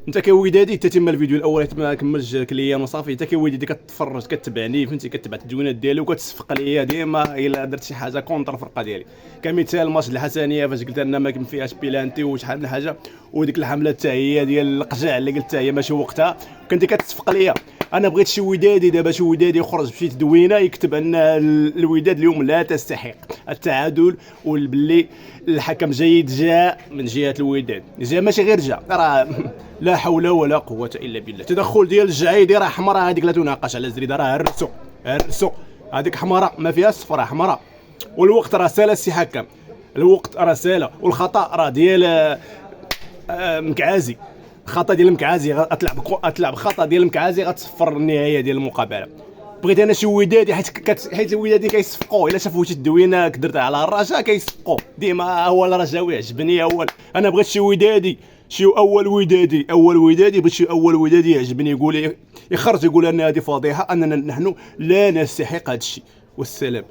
انت كودادي تتم الفيديو الاول ما كملش كليا وصافي، انت كودادي كتفرج كتبعني فهمتي، كتبعت التدوينات ديالي وكتصفق ليا ديما الا درت شي حاجه كونتر الفرقه ديالي. كمثال ماتش الحسنيه فاش قلت انا ما كان فيهاش بيلانتي وشحال من حاجه، وديك الحمله حتى هي ديال القجع اللي قلتها هي ماشي وقتها، كنتي كتصفق ليا. انا بغيت شي ودادي دابا، شي ودادي يخرج بشي تدوينه يكتب ان الوداد اليوم لا تستحق التعادل، والبلي الحكم جيد جاء من جهه الوداد، جاء ماشي غير جاء، راه لا حول ولا قوه الا بالله. تدخل ديال الجعيدي راه حمراء، هذيك لا تناقش على الزريده، راه هرسو هذيك حمراء ما فيهاش صفراء حمراء. والوقت راه سالا السي حكم، الوقت راه سالا، والخطا راه ديال مكعازي، خطا ديال مكعازي، غتلعب خطا ديال مكعازي غتصفر النهايه ديال المقابله. بغيت انا شي ودادي حيت الودادي كيصفقوا، الا شافوا شي تدوينه درتها على الرجاء كيصفقوا ديما، هو الرجاوي عجبني اول. انا بغيت شي ودادي، شي اول ودادي بغيت شي اول ودادي يعجبني، يقول يخرج يقول ان هذه فضيحه، اننا نحن لا نستحق هذا الشيء. والسلام.